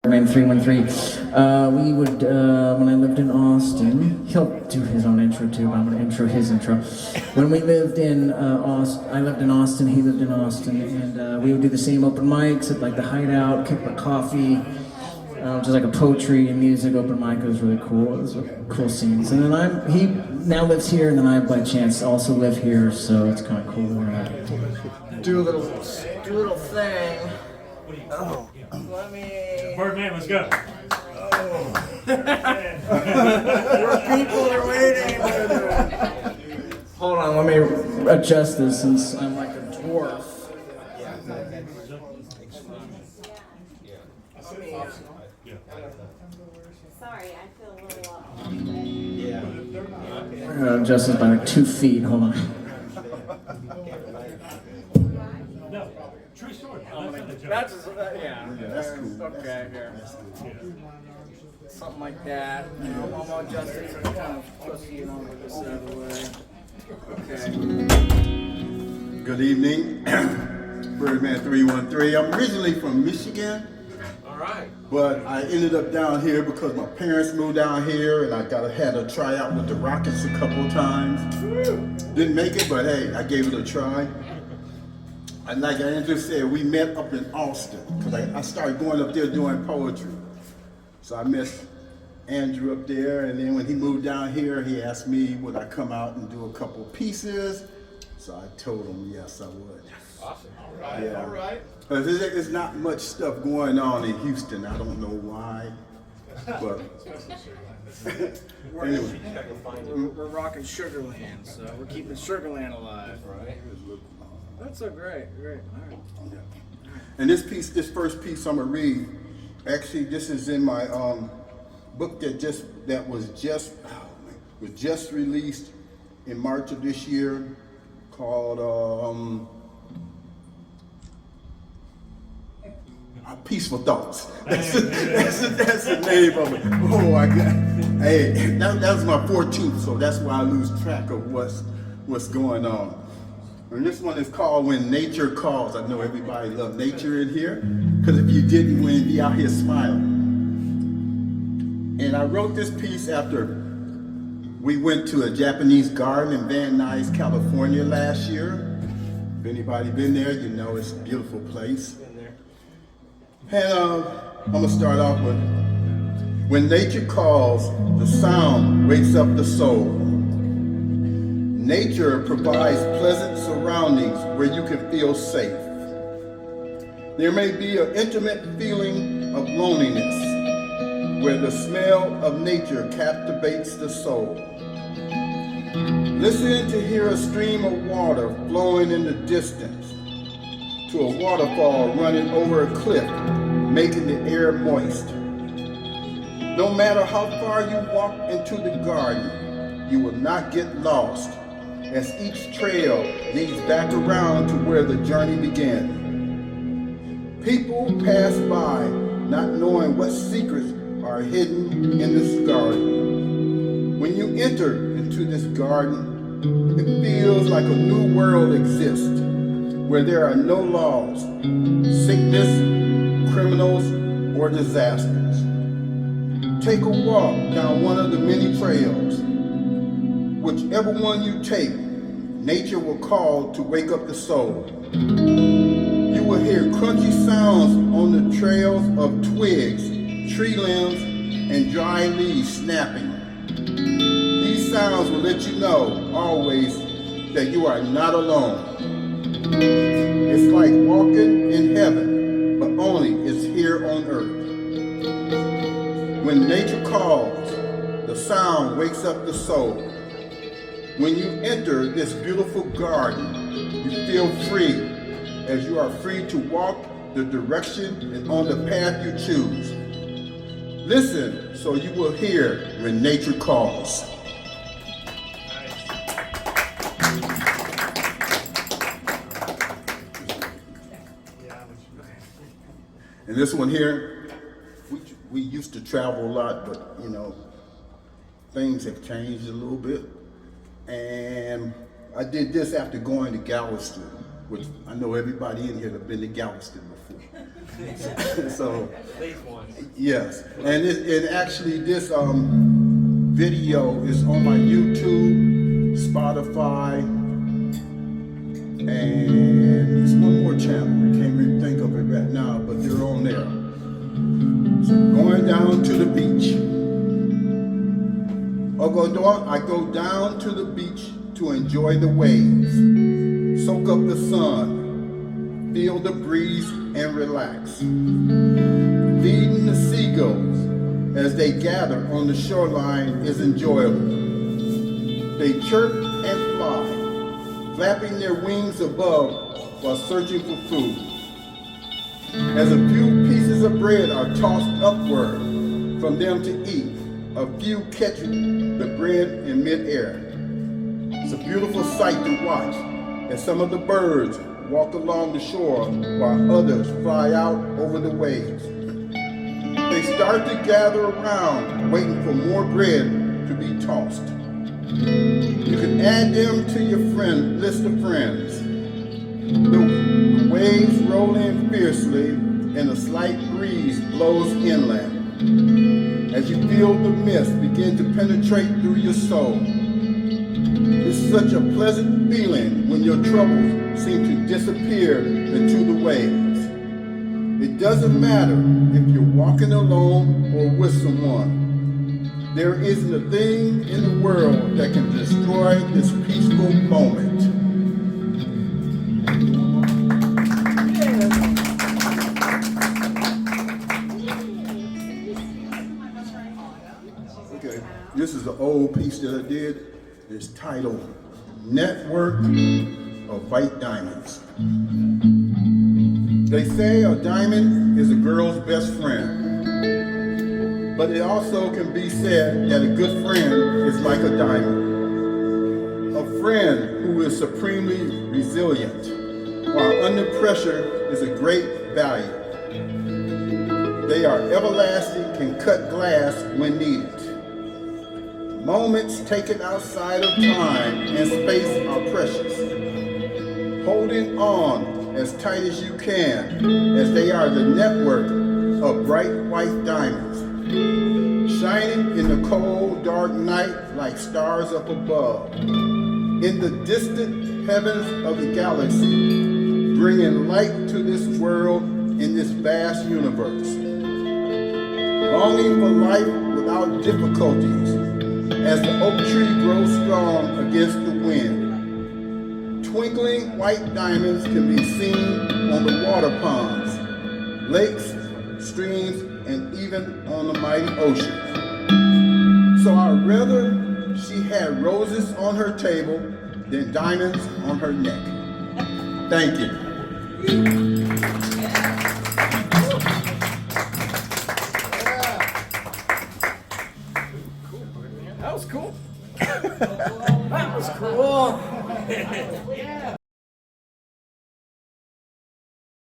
Man 313. We would, when I lived in Austin, he'll do his own intro too, but I'm gonna intro his intro. When we lived in Austin, I lived in Austin, he lived in Austin, and we would do the same open mics at like the Hideout, Kick the Coffee, which is like a poetry and music open mic. It was really cool. It was cool scenes. And then he now lives here, and then I by chance also live here, so it's kind of cool. We're gonna do a little thing. Oh, let me. Birdman, let's go. Oh. People are waiting. Hold on, let me adjust this since I'm like a dwarf. Sorry, I feel a little. We're gonna adjust this by like 2 feet. Hold on. No, true story. That's yeah. That's cool. Okay, here. Something like that. I'm gonna adjust it so it's kind of pussy and over this out of the way. Okay. Good evening, Birdman 313. I'm originally from Michigan. Alright. But I ended up down here because my parents moved down here and I had a tryout with the Rockets a couple of times. Didn't make it, but hey, I gave it a try. And like Andrew said, we met up in Austin because I started going up there doing poetry. So I met Andrew up there, and then when he moved down here, he asked me would I come out and do a couple pieces. So I told him yes, I would. Awesome. All right. Yeah. All right. There's not much stuff going on in Houston. I don't know why, but anyway. We're rocking Sugarland, so we're keeping Sugarland alive. Right. That's so great. All right. Yeah. And this first piece I'm gonna read. Actually, this is in my book that was just released in March of this year, called Peaceful Thoughts. That's the name of it. Oh, I got. Hey, that was my 14th, so that's why I lose track of what's going on. And this one is called When Nature Calls. I know everybody loves nature in here, because if you didn't, you wouldn't be out here smiling. And I wrote this piece after we went to a Japanese garden in Van Nuys, California last year. If anybody been there, you know it's a beautiful place. And I'm gonna start off with, when nature calls, the sound wakes up the soul. Nature provides pleasant surroundings where you can feel safe. There may be an intimate feeling of loneliness where the smell of nature captivates the soul. Listen to hear a stream of water flowing in the distance, to a waterfall running over a cliff, making the air moist. No matter how far you walk into the garden, you will not get lost, as each trail leads back around to where the journey began. People pass by, not knowing what secrets are hidden in this garden. When you enter into this garden, it feels like a new world exists, where there are no laws, sickness, criminals, or disasters. Take a walk down one of the many trails. Whichever one you take, nature will call to wake up the soul. You will hear crunchy sounds on the trails of twigs, tree limbs, and dry leaves snapping. These sounds will let you know always that you are not alone. It's like walking in heaven, but only it's here on earth. When nature calls, the sound wakes up the soul. When you enter this beautiful garden, you feel free, as you are free to walk the direction and on the path you choose. Listen so you will hear when nature calls. And this one here, we used to travel a lot, but you know, things have changed a little bit. And I did this after going to Galveston, which I know everybody in here have been to Galveston before. So, yes, and it actually this video is on my YouTube, Spotify, and there's one more channel. I can't really think of it right now, but they're on there. So going down to the beach. I go down to the beach to enjoy the waves, soak up the sun, feel the breeze, and relax. Feeding the seagulls as they gather on the shoreline is enjoyable. They chirp and fly, flapping their wings above while searching for food. As a few pieces of bread are tossed upward from them to eat, a few catch the bread in midair. It's a beautiful sight to watch as some of the birds walk along the shore while others fly out over the waves. They start to gather around, waiting for more bread to be tossed. You can add them to your list of friends. The waves roll in fiercely and a slight breeze blows inland. As you feel the mist begin to penetrate through your soul. It's such a pleasant feeling when your troubles seem to disappear into the waves. It doesn't matter if you're walking alone or with someone. There isn't a thing in the world that can destroy this peaceful moment. Okay, this is an old piece that I did. It's titled Network of White Diamonds. They say a diamond is a girl's best friend. But it also can be said that a good friend is like a diamond. A friend who is supremely resilient, while under pressure is a great value. They are everlasting, can cut glass when needed. Moments taken outside of time and space are precious. Holding on as tight as you can, as they are the network of bright white diamonds, shining in the cold, dark night like stars up above, in the distant heavens of the galaxy, bringing light to this world in this vast universe. Longing for life without difficulties, as the oak tree grows strong against the wind. Twinkling white diamonds can be seen on the water ponds, lakes, streams, and even on the mighty ocean. So I'd rather she had roses on her table than diamonds on her neck. Thank you. That was cool. That was cool.